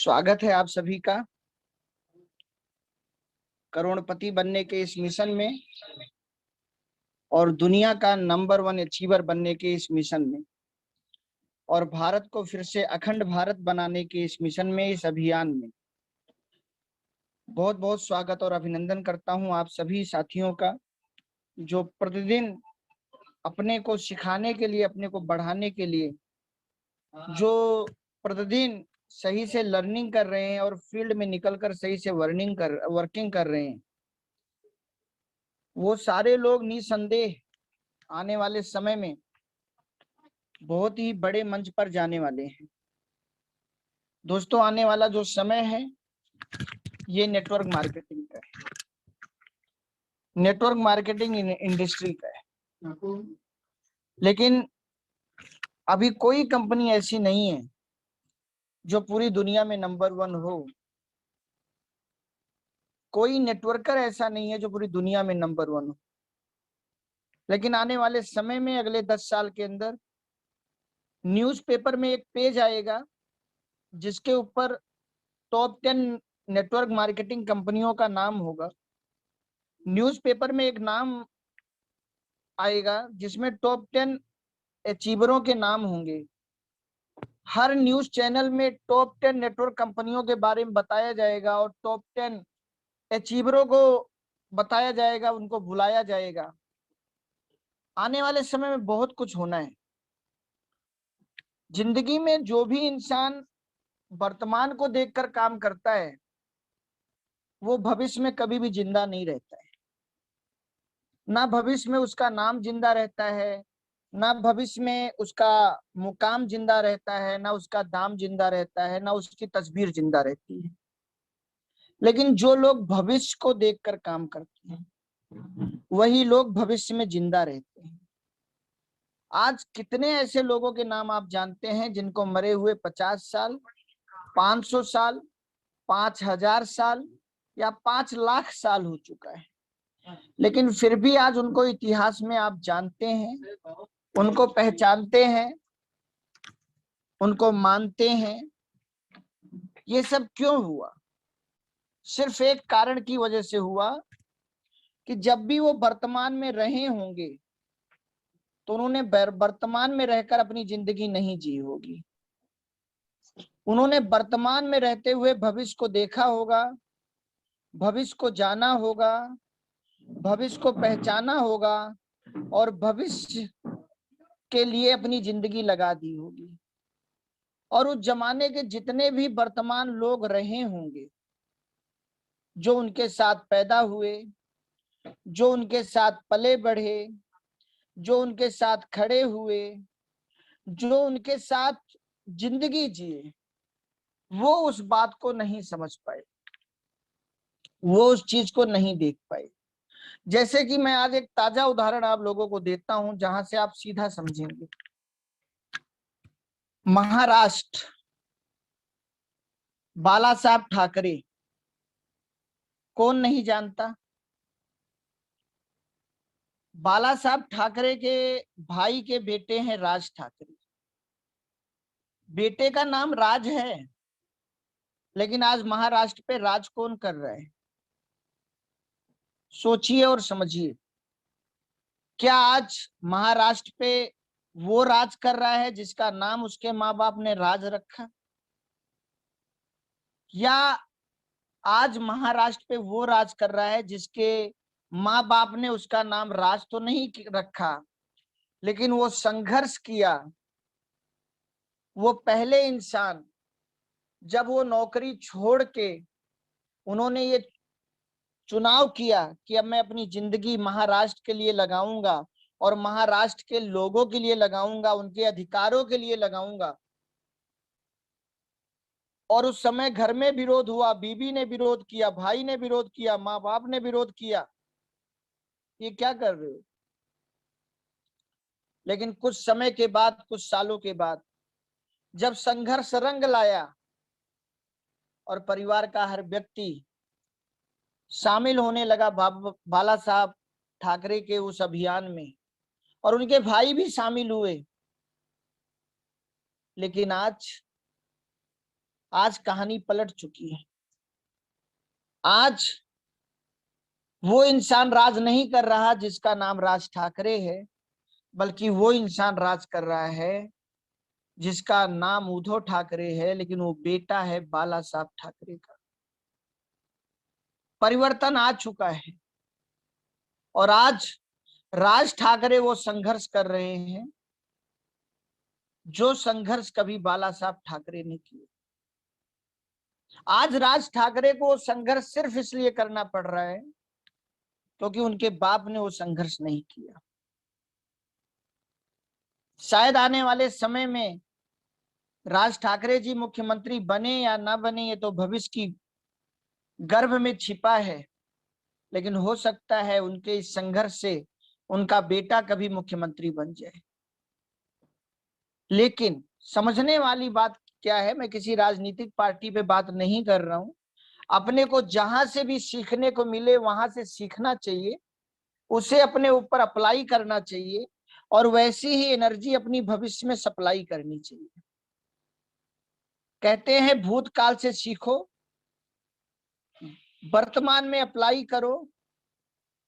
स्वागत है आप सभी का करोड़पति बनने के इस मिशन में और दुनिया का नंबर 1 अचीवर बनने के इस मिशन में और भारत को फिर से अखंड भारत बनाने के इस मिशन में, इस अभियान में बहुत बहुत स्वागत और अभिनंदन करता हूं आप सभी साथियों का, जो प्रतिदिन अपने को सिखाने के लिए, अपने को बढ़ाने के लिए, जो प्रतिदिन सही से लर्निंग कर रहे हैं और फील्ड में निकलकर सही से वर्किंग कर रहे हैं। वो सारे लोग निसंदेह आने वाले समय में बहुत ही बड़े मंच पर जाने वाले हैं। दोस्तों, आने वाला जो समय है ये नेटवर्क मार्केटिंग का है, नेटवर्क मार्केटिंग इंडस्ट्री का है। लेकिन अभी कोई कंपनी ऐसी नहीं है जो पूरी दुनिया में नंबर 1 हो। कोई नेटवर्कर ऐसा नहीं है जो पूरी दुनिया में नंबर 1 हो। लेकिन आने वाले समय में, अगले 10 साल के अंदर, न्यूज़पेपर में एक पेज आएगा जिसके ऊपर टॉप 10 नेटवर्क मार्केटिंग कंपनियों का नाम होगा। न्यूज़पेपर में एक नाम आएगा जिसमें टॉप 10 अचीवरों के नाम होंगे। हर न्यूज चैनल में टॉप 10 नेटवर्क कंपनियों के बारे में बताया जाएगा और टॉप 10 अचीवरों को बताया जाएगा, उनको बुलाया जाएगा। आने वाले समय में बहुत कुछ होना है। जिंदगी में जो भी इंसान वर्तमान को देखकर काम करता है वो भविष्य में कभी भी जिंदा नहीं रहता है। ना भविष्य में उसका नाम जिंदा रहता है, ना भविष्य में उसका मुकाम जिंदा रहता है, ना उसका दाम जिंदा रहता है, ना उसकी तस्वीर जिंदा रहती है। लेकिन जो लोग भविष्य को देखकर काम करते हैं वही लोग भविष्य में जिंदा रहते हैं। आज कितने ऐसे लोगों के नाम आप जानते हैं जिनको मरे हुए 50 साल, 500 साल, 5000 साल या 5 लाख साल हो चुका है, लेकिन फिर भी आज उनको इतिहास में आप जानते हैं, उनको पहचानते हैं, उनको मानते हैं। ये सब क्यों हुआ? सिर्फ एक कारण की वजह से हुआ कि जब भी वो वर्तमान में रहे होंगे तो उन्होंने वर्तमान में रहकर अपनी जिंदगी नहीं जी होगी। उन्होंने वर्तमान में रहते हुए भविष्य को देखा होगा, भविष्य को जाना होगा, भविष्य को पहचाना होगा और भविष्य के लिए अपनी जिंदगी लगा दी होगी। और उस जमाने के जितने भी वर्तमान लोग रहे होंगे, जो उनके साथ पैदा हुए, जो उनके साथ पले बढ़े, जो उनके साथ खड़े हुए, जो उनके साथ जिंदगी जिए, वो उस बात को नहीं समझ पाए, वो उस चीज को नहीं देख पाए। जैसे कि मैं आज एक ताजा उदाहरण आप लोगों को देता हूं जहां से आप सीधा समझेंगे। महाराष्ट्र, बाला साहब ठाकरे, कौन नहीं जानता? बाला साहब ठाकरे के भाई के बेटे हैं राज ठाकरे। बेटे का नाम राज है, लेकिन आज महाराष्ट्र पे राज कौन कर रहा है? सोचिए और समझिए। क्या आज महाराष्ट्र पे वो राज कर रहा है जिसका नाम उसके माँ बाप ने राज रखा? या आज महाराष्ट्र पे वो राज कर रहा है जिसके माँ बाप ने उसका नाम राज तो नहीं रखा, लेकिन वो संघर्ष किया। वो पहले इंसान, जब वो नौकरी छोड़ के उन्होंने ये चुनाव किया कि अब मैं अपनी जिंदगी महाराष्ट्र के लिए लगाऊंगा और महाराष्ट्र के लोगों के लिए लगाऊंगा, उनके अधिकारों के लिए लगाऊंगा। और उस समय घर में विरोध हुआ, बीबी ने विरोध किया, भाई ने विरोध किया, माँ बाप ने विरोध किया, ये क्या कर रहे हो? लेकिन कुछ समय के बाद, कुछ सालों के बाद, जब संघर्ष रंग लाया और परिवार का हर व्यक्ति शामिल होने लगा बाला साहब ठाकरे के उस अभियान में, और उनके भाई भी शामिल हुए, लेकिन आज आज कहानी पलट चुकी है। आज वो इंसान राज नहीं कर रहा जिसका नाम राज ठाकरे है, बल्कि वो इंसान राज कर रहा है जिसका नाम उद्धव ठाकरे है, लेकिन वो बेटा है बाला साहब ठाकरे का। परिवर्तन आ चुका है और आज राज ठाकरे वो संघर्ष कर रहे हैं जो संघर्ष कभी बाला साहब ठाकरे ने किया। आज राज ठाकरे को संघर्ष सिर्फ इसलिए करना पड़ रहा है क्योंकि उनके बाप ने वो संघर्ष नहीं किया। शायद आने वाले समय में राज ठाकरे जी मुख्यमंत्री बने या ना बने ये तो भविष्य की गर्भ में छिपा है, लेकिन हो सकता है उनके इस संघर्ष से उनका बेटा कभी मुख्यमंत्री बन जाए। लेकिन समझने वाली बात क्या है, मैं किसी राजनीतिक पार्टी पे बात नहीं कर रहा हूं। अपने को जहां से भी सीखने को मिले वहां से सीखना चाहिए, उसे अपने ऊपर अप्लाई करना चाहिए और वैसी ही एनर्जी अपनी भविष्य में सप्लाई करनी चाहिए। कहते हैं भूतकाल से सीखो, वर्तमान में अप्लाई करो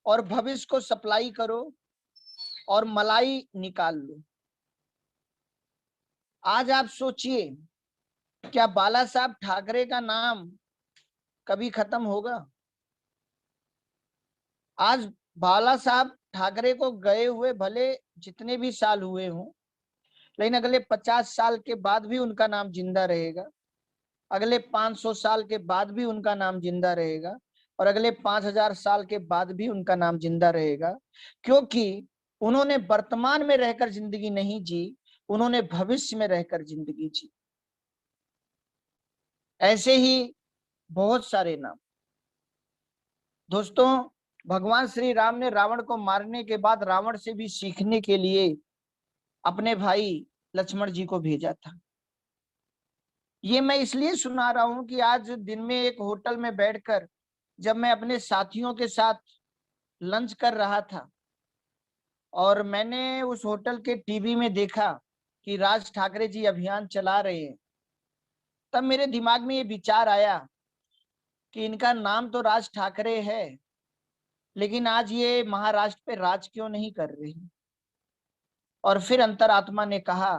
और भविष्य को सप्लाई करो और मलाई निकाल लो। आज आप सोचिए, क्या बाला साहब ठाकरे का नाम कभी खत्म होगा? आज बाला साहब ठाकरे को गए हुए भले जितने भी साल हुए हों, लेकिन अगले 50 साल के बाद भी उनका नाम जिंदा रहेगा, अगले 500 साल के बाद भी उनका नाम जिंदा रहेगा और अगले 5000 साल के बाद भी उनका नाम जिंदा रहेगा, क्योंकि उन्होंने वर्तमान में रहकर जिंदगी नहीं जी, उन्होंने भविष्य में रहकर जिंदगी जी। ऐसे ही बहुत सारे नाम। दोस्तों, भगवान श्री राम ने रावण को मारने के बाद रावण से भी सीखने के लिए अपने भाई लक्ष्मण जी को भेजा था। ये मैं इसलिए सुना रहा हूं कि आज दिन में एक होटल में बैठकर जब मैं अपने साथियों के साथ लंच कर रहा था और मैंने उस होटल के टीवी में देखा कि राज ठाकरे जी अभियान चला रहे हैं, तब मेरे दिमाग में ये विचार आया कि इनका नाम तो राज ठाकरे है, लेकिन आज ये महाराष्ट्र पे राज क्यों नहीं कर रहे? और फिर अंतरात्मा ने कहा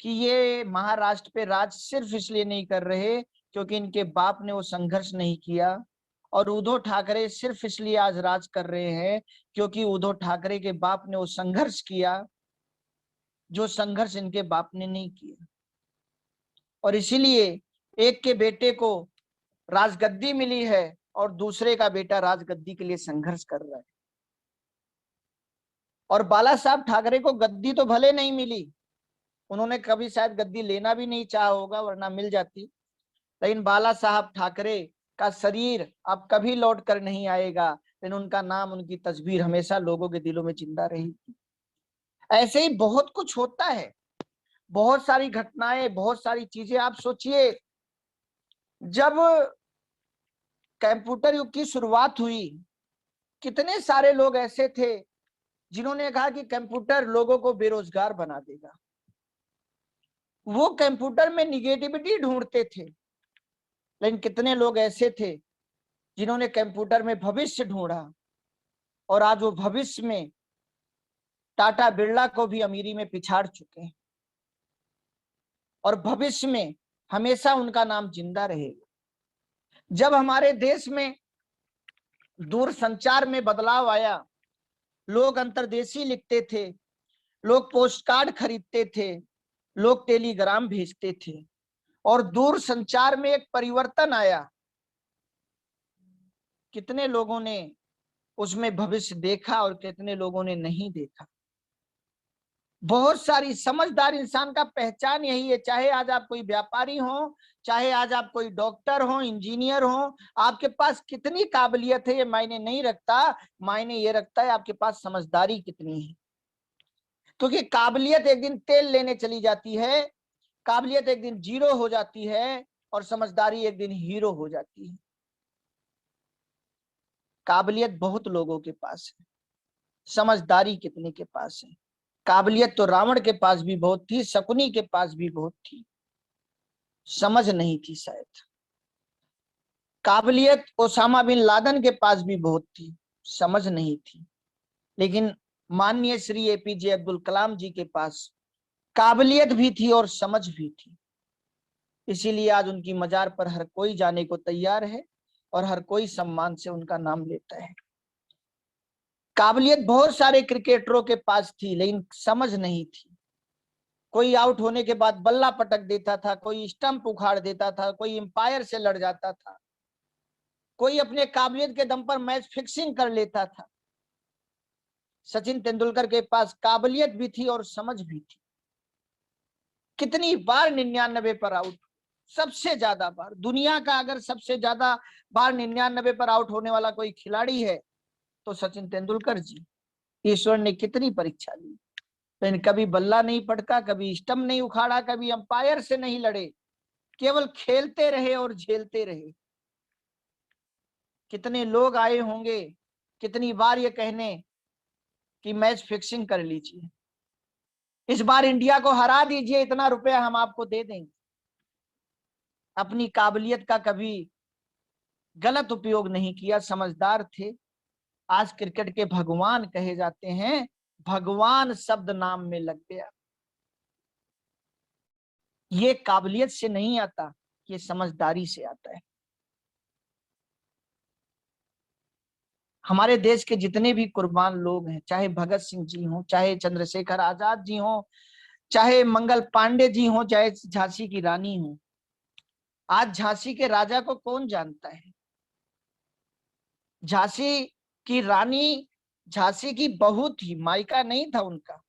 कि ये महाराष्ट्र पे राज सिर्फ इसलिए नहीं कर रहे क्योंकि इनके बाप ने वो संघर्ष नहीं किया, और उद्धव ठाकरे सिर्फ इसलिए आज राज कर रहे हैं क्योंकि उद्धव ठाकरे के बाप ने वो संघर्ष किया जो संघर्ष इनके बाप ने नहीं किया। और इसीलिए एक के बेटे को राजगद्दी मिली है और दूसरे का बेटा राजगद्दी के लिए संघर्ष कर रहा है। और बाला साहब ठाकरे को गद्दी तो भले नहीं मिली, उन्होंने कभी शायद गद्दी लेना भी नहीं चाहा होगा वरना मिल जाती, लेकिन बाला साहब ठाकरे का शरीर अब कभी लौट कर नहीं आएगा, लेकिन उनका नाम, उनकी तस्वीर हमेशा लोगों के दिलों में जिंदा रहेगी। ऐसे ही बहुत कुछ होता है, बहुत सारी घटनाएं, बहुत सारी चीजें। आप सोचिए, जब कंप्यूटर युग की शुरुआत हुई, कितने सारे लोग ऐसे थे जिन्होंने कहा कि कंप्यूटर लोगों को बेरोजगार बना देगा। वो कंप्यूटर में निगेटिविटी ढूंढते थे, लेकिन कितने लोग ऐसे थे जिन्होंने कंप्यूटर में भविष्य ढूंढा और आज वो भविष्य में टाटा बिरला को भी अमीरी में पिछाड़ चुके हैं और भविष्य में हमेशा उनका नाम जिंदा रहेगा। जब हमारे देश में दूरसंचार में बदलाव आया, लोग अंतर्देशीय लिखते थे, लोग पोस्ट कार्ड खरीदते थे, लोग टेलीग्राम भेजते थे और दूरसंचार में एक परिवर्तन आया। कितने लोगों ने उसमें भविष्य देखा और कितने लोगों ने नहीं देखा। बहुत सारी समझदार इंसान का पहचान यही है, चाहे आज आप कोई व्यापारी हो, चाहे आज आप कोई डॉक्टर हो, इंजीनियर हो, आपके पास कितनी काबिलियत है ये मायने नहीं रखता, मायने ये रखता है आपके पास समझदारी कितनी है। क्योंकि काबिलियत एक दिन तेल लेने चली जाती है, काबिलियत एक दिन जीरो हो जाती है और समझदारी एक दिन हीरो हो जाती है। काबिलियत बहुत लोगों के पास है, समझदारी कितने के पास है? काबिलियत तो रावण के पास भी बहुत थी, शकुनी के पास भी बहुत थी, समझ नहीं थी शायद। काबिलियत ओसामा बिन लादेन के पास भी बहुत थी, समझ नहीं थी। लेकिन माननीय श्री एपीजे अब्दुल कलाम जी के पास काबिलियत भी थी और समझ भी थी। इसीलिए आज उनकी मजार पर हर कोई जाने को तैयार है और हर कोई सम्मान से उनका नाम लेता है। काबिलियत बहुत सारे क्रिकेटरों के पास थी, लेकिन समझ नहीं थी। कोई आउट होने के बाद बल्ला पटक देता था, कोई स्टंप उखाड़ देता था, कोई एम्पायर से लड़ जाता था, कोई अपने काबिलियत के दम पर मैच फिक्सिंग कर लेता था। सचिन तेंदुलकर के पास काबिलियत भी थी और समझ भी थी। कितनी बार 99 पर आउट, सबसे ज्यादा बार दुनिया का अगर सबसे ज्यादा बार 99 पर आउट होने वाला कोई खिलाड़ी है तो सचिन तेंदुलकर जी। ईश्वर ने कितनी परीक्षा ली, लेकिन कभी बल्ला नहीं पटका, कभी स्टंप नहीं उखाड़ा, कभी अंपायर से नहीं लड़े, केवल खेलते रहे और झेलते रहे। कितने लोग आए होंगे कितनी बार ये कहने कि मैच फिक्सिंग कर लीजिए, इस बार इंडिया को हरा दीजिए, इतना रुपया हम आपको दे देंगे। अपनी काबिलियत का कभी गलत उपयोग नहीं किया, समझदार थे। आज क्रिकेट के भगवान कहे जाते हैं, भगवान शब्द नाम में लग गया। ये काबिलियत से नहीं आता, ये समझदारी से आता है। हमारे देश के जितने भी कुर्बान लोग हैं, चाहे भगत सिंह जी हो, चाहे चंद्रशेखर आजाद जी हो, चाहे मंगल पांडे जी हो, चाहे झांसी की रानी हो, आज झांसी के राजा को कौन जानता है? झांसी की रानी झांसी की बहू थी, मायका नहीं था उनका,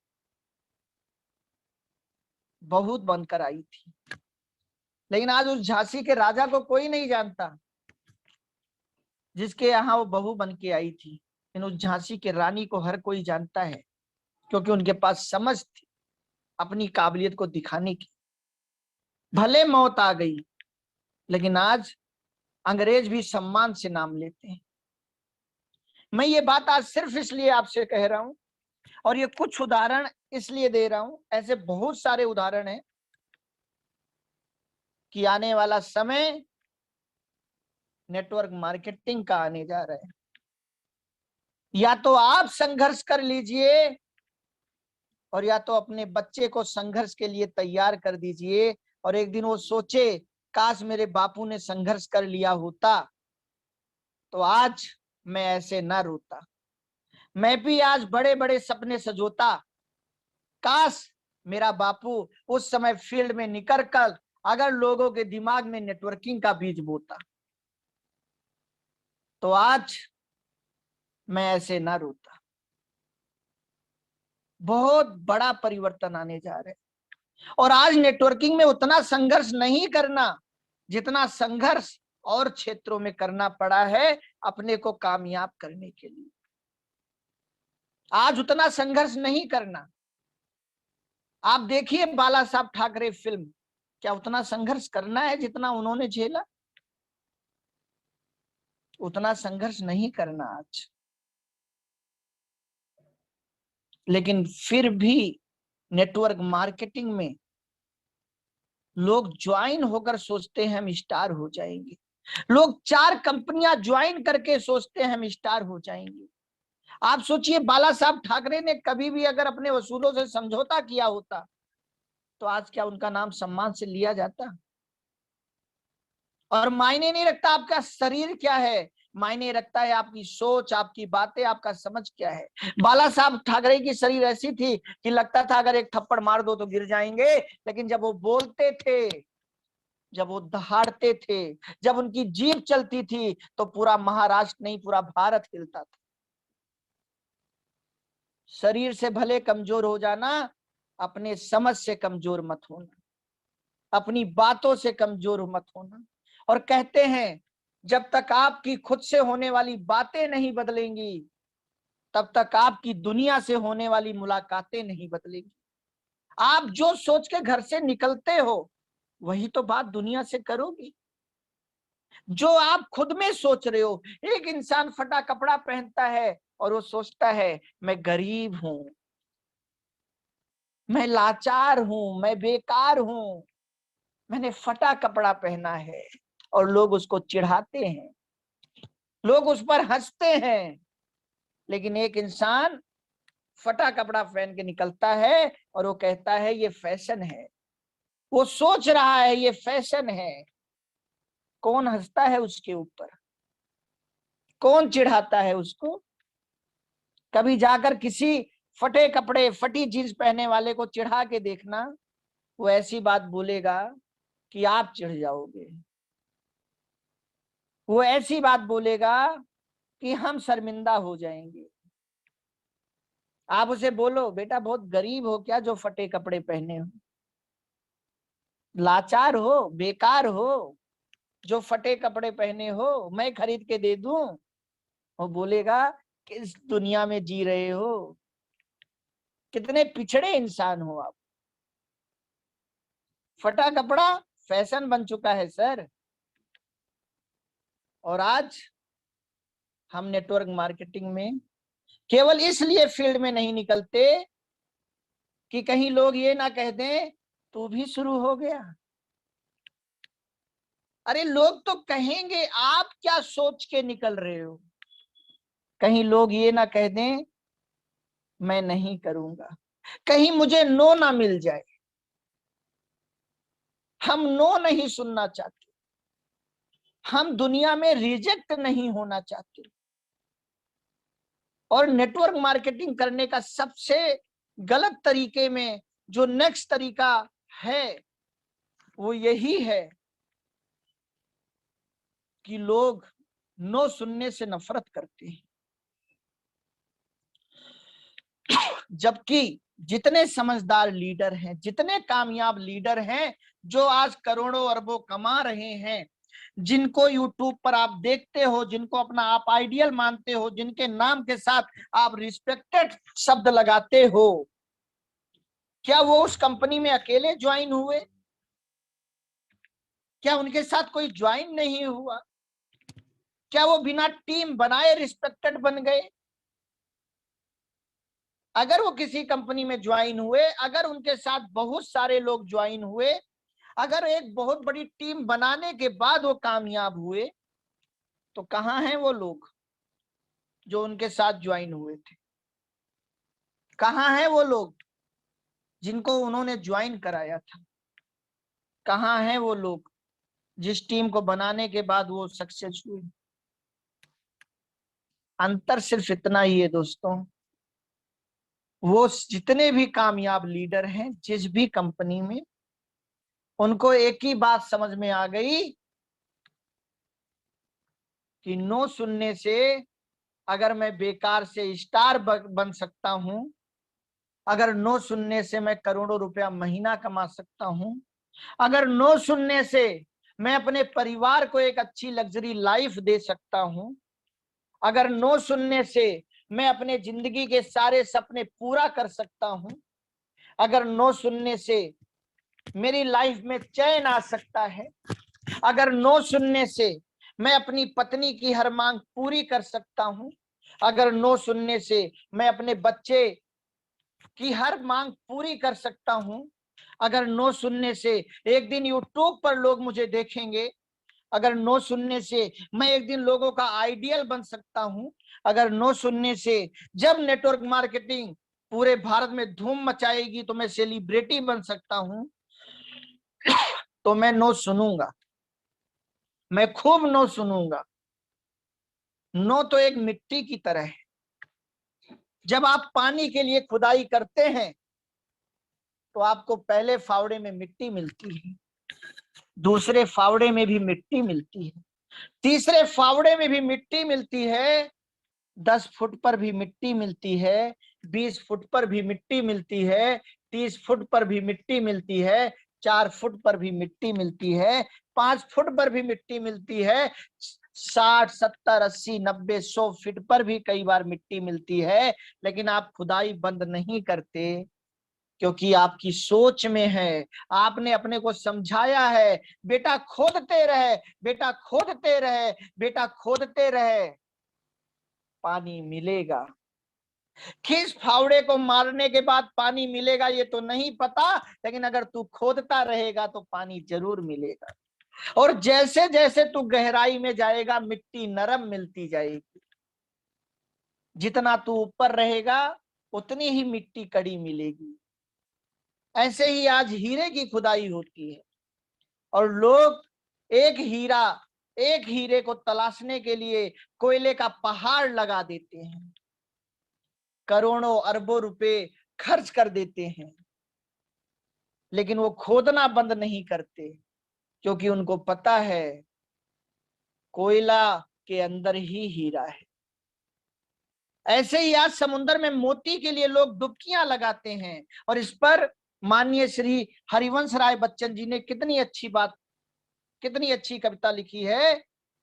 बहू बनकर आई थी। लेकिन आज उस झांसी के राजा को कोई नहीं जानता जिसके यहाँ वो बहू बन के आई थी। लेकिन उस झांसी के रानी को हर कोई जानता है, क्योंकि उनके पास समझ थी अपनी काबिलियत को दिखाने की। भले मौत आ गई, लेकिन आज अंग्रेज भी सम्मान से नाम लेते हैं। मैं ये बात आज सिर्फ इसलिए आपसे कह रहा हूं, और ये कुछ उदाहरण इसलिए दे रहा हूं, ऐसे बहुत सारे उदाहरण हैं कि आने वाला समय नेटवर्क मार्केटिंग का आने जा रहा है। या तो आप संघर्ष कर लीजिए और या तो अपने बच्चे को संघर्ष के लिए तैयार कर दीजिए, और एक दिन वो सोचे काश मेरे बापू ने संघर्ष कर लिया होता तो आज मैं ऐसे ना रोता, मैं भी आज बड़े बड़े सपने सजोता। काश मेरा बापू उस समय फील्ड में निकल कर अगर लोगों के दिमाग में नेटवर्किंग का बीज बोता तो आज मैं ऐसे ना रोता। बहुत बड़ा परिवर्तन आने जा रहा है, और आज नेटवर्किंग में उतना संघर्ष नहीं करना जितना संघर्ष और क्षेत्रों में करना पड़ा है अपने को कामयाब करने के लिए। आज उतना संघर्ष नहीं करना। आप देखिए बाला साहब ठाकरे फिल्म, क्या उतना संघर्ष करना है जितना उन्होंने झेला? उतना संघर्ष नहीं करना आज। लेकिन फिर भी नेटवर्क मार्केटिंग में लोग ज्वाइन होकर सोचते हैं हम स्टार हो जाएंगे। लोग 4 कंपनियां ज्वाइन करके सोचते हैं हम स्टार हो जाएंगे। आप सोचिए बाला साहब ठाकरे ने कभी भी अगर अपने वसूलों से समझौता किया होता तो आज क्या उनका नाम सम्मान से लिया जाता? और मायने नहीं रखता आपका शरीर क्या है, मायने रखता है आपकी सोच, आपकी बातें, आपका समझ क्या है। बाला साहब ठाकरे की शरीर ऐसी थी कि लगता था अगर एक थप्पड़ मार दो तो गिर जाएंगे, लेकिन जब वो बोलते थे, जब वो दहाड़ते थे, जब उनकी जीभ चलती थी तो पूरा महाराष्ट्र नहीं पूरा भारत हिलता था। शरीर से भले कमजोर हो जाना, अपने समझ से कमजोर मत होना, अपनी बातों से कमजोर मत होना। और कहते हैं जब तक आपकी खुद से होने वाली बातें नहीं बदलेंगी तब तक आपकी दुनिया से होने वाली मुलाकातें नहीं बदलेंगी। आप जो सोच के घर से निकलते हो वही तो बात दुनिया से करोगी। जो आप खुद में सोच रहे हो, एक इंसान फटा कपड़ा पहनता है और वो सोचता है मैं गरीब हूं, मैं लाचार हूं, मैं बेकार हूं, मैंने फटा कपड़ा पहना है, और लोग उसको चिढ़ाते हैं, लोग उस पर हंसते हैं। लेकिन एक इंसान फटा कपड़ा पहन के निकलता है और वो कहता है ये फैशन है, वो सोच रहा है ये फैशन है। कौन हंसता है उसके ऊपर, कौन चिढ़ाता है उसको? कभी जाकर किसी फटे कपड़े फटी जींस पहने वाले को चिढ़ा के देखना, वो ऐसी बात बोलेगा कि आप चिढ़ जाओगे। वो ऐसी बात बोलेगा कि हम शर्मिंदा हो जाएंगे। आप उसे बोलो बेटा बहुत गरीब हो क्या जो फटे कपड़े पहने हो, लाचार हो, बेकार हो जो फटे कपड़े पहने हो, मैं खरीद के दे दूं? वो बोलेगा किस दुनिया में जी रहे हो, कितने पिछड़े इंसान हो आप। फटा कपड़ा फैशन बन चुका है सर। और आज हम नेटवर्क मार्केटिंग में केवल इसलिए फील्ड में नहीं निकलते कि कहीं लोग ये ना कह दें तू भी शुरू हो गया। अरे लोग तो कहेंगे आप क्या सोच के निकल रहे हो, कहीं लोग ये ना कह दें मैं नहीं करूंगा, कहीं मुझे नो ना मिल जाए। हम नो नहीं सुनना चाहते, हम दुनिया में रिजेक्ट नहीं होना चाहते। और नेटवर्क मार्केटिंग करने का सबसे गलत तरीके में जो नेक्स्ट तरीका है वो यही है कि लोग नो सुनने से नफरत करते हैं। जबकि जितने समझदार लीडर हैं, जितने कामयाब लीडर हैं, जो आज करोड़ों अरबों कमा रहे हैं, जिनको यूट्यूब पर आप देखते हो, जिनको अपना आप आइडियल मानते हो, जिनके नाम के साथ आप रिस्पेक्टेड शब्द लगाते हो, क्या वो उस कंपनी में अकेले ज्वाइन हुए? क्या उनके साथ कोई ज्वाइन नहीं हुआ? क्या वो बिना टीम बनाए रिस्पेक्टेड बन गए? अगर वो किसी कंपनी में ज्वाइन हुए, अगर उनके साथ बहुत सारे लोग ज्वाइन हुए, अगर एक बहुत बड़ी टीम बनाने के बाद वो कामयाब हुए, तो कहां हैं वो लोग जो उनके साथ ज्वाइन हुए थे? कहां हैं वो लोग जिनको उन्होंने ज्वाइन कराया था? कहां हैं वो लोग जिस टीम को बनाने के बाद वो सक्सेस हुए? अंतर सिर्फ इतना ही है दोस्तों, वो जितने भी कामयाब लीडर हैं जिस भी कंपनी में, उनको एक ही बात समझ में आ गई कि नो सुनने से अगर मैं बेकार से स्टार बन सकता हूं, अगर नो सुनने से मैं करोड़ों रुपया महीना कमा सकता हूं, अगर नो सुनने से मैं अपने परिवार को एक अच्छी लग्जरी लाइफ दे सकता हूं, अगर नो सुनने से मैं अपने जिंदगी के सारे सपने पूरा कर सकता हूं, अगर नो सुनने से मेरी लाइफ में चैन आ सकता है, अगर नो सुनने से मैं अपनी पत्नी की हर मांग पूरी कर सकता हूं, अगर नो सुनने से मैं अपने बच्चे की हर मांग पूरी कर सकता हूं, अगर नो सुनने से एक दिन यूट्यूब पर लोग मुझे देखेंगे, अगर नो सुनने से मैं एक दिन लोगों का आइडियल बन सकता हूं, अगर नो सुनने से जब नेटवर्क मार्केटिंग पूरे भारत में धूम मचाएगी तो मैं सेलिब्रिटी बन सकता हूं, तो मैं नो सुनूंगा, मैं खूब नो सुनूंगा। नो तो एक मिट्टी की तरह है। जब आप पानी के लिए खुदाई करते हैं तो आपको पहले फावड़े में मिट्टी मिलती है, दूसरे फावड़े में भी मिट्टी मिलती है, तीसरे फावड़े में भी मिट्टी मिलती है, 10 फुट पर भी मिट्टी मिलती है, 20 फुट पर भी मिट्टी मिलती है, 30 फुट पर भी मिट्टी मिलती है, 4 फुट पर भी मिट्टी मिलती है, 5 फुट पर भी मिट्टी मिलती है, 60 70 80 90 100 फीट पर भी कई बार मिट्टी मिलती है। लेकिन आप खुदाई बंद नहीं करते क्योंकि आपकी सोच में है, आपने अपने को समझाया है बेटा खोदते रहे, बेटा खोदते रहे, बेटा खोदते रहे, पानी मिलेगा। किस फावड़े को मारने के बाद पानी मिलेगा ये तो नहीं पता, लेकिन अगर तू खोदता रहेगा तो पानी जरूर मिलेगा। और जैसे जैसे तू गहराई में जाएगा मिट्टी नरम मिलती जाएगी, जितना तू ऊपर रहेगा उतनी ही मिट्टी कड़ी मिलेगी। ऐसे ही आज हीरे की खुदाई होती है और लोग एक हीरे को तलाशने के लिए कोयले का पहाड़ लगा देते हैं, करोड़ों अरबों रुपए खर्च कर देते हैं, लेकिन वो खोदना बंद नहीं करते, क्योंकि उनको पता है कोयला के अंदर ही हीरा है। ऐसे ही आज समुद्र में मोती के लिए लोग डुबकियां लगाते हैं, और इस पर माननीय श्री हरिवंश राय बच्चन जी ने कितनी अच्छी कविता लिखी है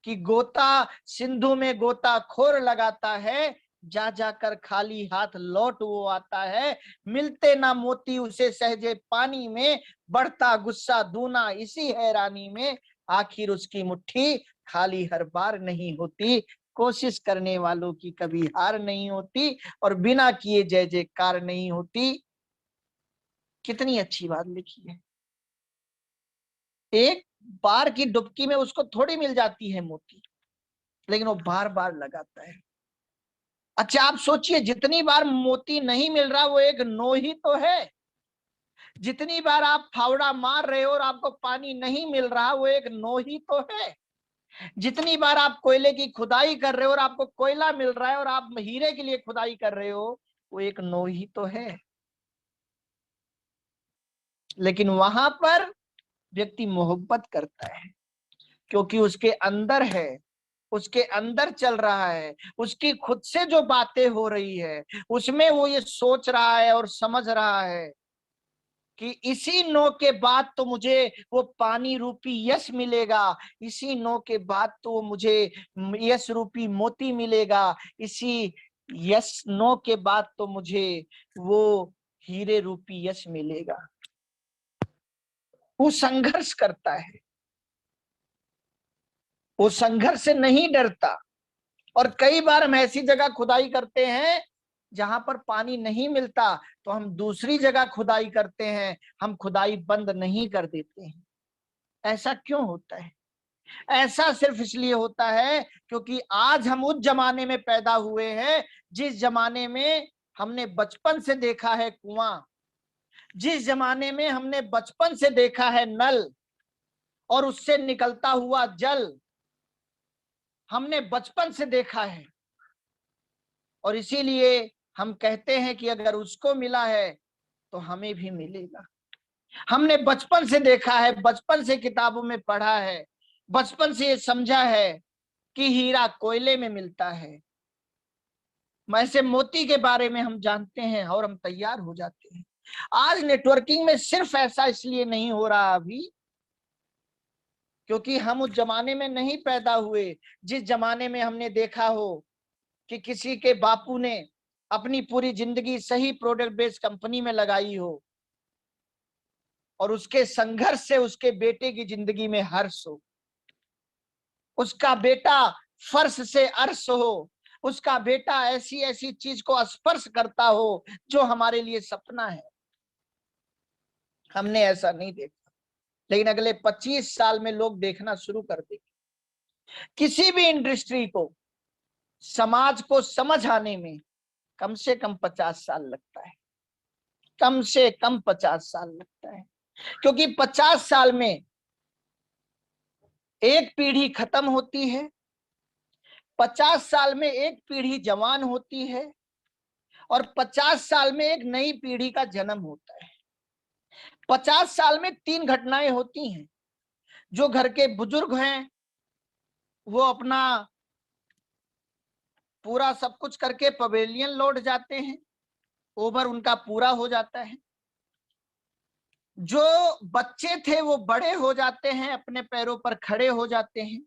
कि गोता सिंधु में गोताखोर लगाता है, जा जाकर खाली हाथ लौट वो आता है, मिलते ना मोती उसे सहजे पानी में, बढ़ता गुस्सा दूना इसी हैरानी में, आखिर उसकी मुट्ठी खाली हर बार नहीं होती, कोशिश करने वालों की कभी हार नहीं होती, और बिना किए जय जयकार नहीं होती। कितनी अच्छी बात लिखी है। एक बार की डुबकी में उसको थोड़ी मिल जाती है मोती, लेकिन वो बार बार लगाता है। अच्छा आप सोचिए, जितनी बार मोती नहीं मिल रहा वो एक नो ही तो है। जितनी बार आप फावड़ा मार रहे हो और आपको पानी नहीं मिल रहा वो एक नो ही तो है। जितनी बार आप कोयले की खुदाई कर रहे हो और आपको कोयला मिल रहा है और आप हीरे के लिए खुदाई कर रहे हो, वो एक नो ही तो है। लेकिन वहां पर व्यक्ति मोहब्बत करता है, क्योंकि उसके अंदर है, उसके अंदर चल रहा है, उसकी खुद से जो बातें हो रही है उसमें वो ये सोच रहा है और समझ रहा है कि इसी नो के बाद तो मुझे वो पानी रूपी यश मिलेगा, इसी नो के बाद तो मुझे यश रूपी मोती मिलेगा, इसी यश नो के बाद तो मुझे वो हीरे रूपी यश मिलेगा। वो संघर्ष करता है, वो संघर्ष से नहीं डरता। और कई बार हम ऐसी जगह खुदाई करते हैं जहां पर पानी नहीं मिलता, तो हम दूसरी जगह खुदाई करते हैं, हम खुदाई बंद नहीं कर देते हैं। ऐसा क्यों होता है? ऐसा सिर्फ इसलिए होता है क्योंकि आज हम उस जमाने में पैदा हुए हैं जिस जमाने में हमने बचपन से देखा है कुआं, जिस जमाने में हमने बचपन से देखा है नल और उससे निकलता हुआ जल, हमने बचपन से देखा है। और इसीलिए हम कहते हैं कि अगर उसको मिला है तो हमें भी मिलेगा। हमने बचपन से देखा है, बचपन से किताबों में पढ़ा है, बचपन से ये समझा है कि हीरा कोयले में मिलता है। ऐसे मोती के बारे में हम जानते हैं और हम तैयार हो जाते हैं। आज नेटवर्किंग में सिर्फ ऐसा इसलिए नहीं हो रहा अभी क्योंकि हम उस जमाने में नहीं पैदा हुए जिस जमाने में हमने देखा हो कि किसी के बापू ने अपनी पूरी जिंदगी सही प्रोडक्ट बेस्ड कंपनी में लगाई हो और उसके संघर्ष से उसके बेटे की जिंदगी में हर्ष हो, उसका बेटा फर्श से अर्श हो, उसका बेटा ऐसी ऐसी चीज को स्पर्श करता हो जो हमारे लिए सपना है। हमने ऐसा नहीं देखा, लेकिन अगले 25 साल में लोग देखना शुरू कर देंगे। किसी भी इंडस्ट्री को, समाज को समझ आने में कम से कम 50 साल लगता है, कम से कम 50 साल लगता है, क्योंकि 50 साल में एक पीढ़ी खत्म होती है, 50 साल में एक पीढ़ी जवान होती है और 50 साल में एक नई पीढ़ी का जन्म होता है। 50 साल में 3 घटनाएं होती हैं। जो घर के बुजुर्ग हैं वो अपना पूरा सब कुछ करके पवेलियन लौट जाते हैं, ओवर उनका पूरा हो जाता है। जो बच्चे थे वो बड़े हो जाते हैं, अपने पैरों पर खड़े हो जाते हैं,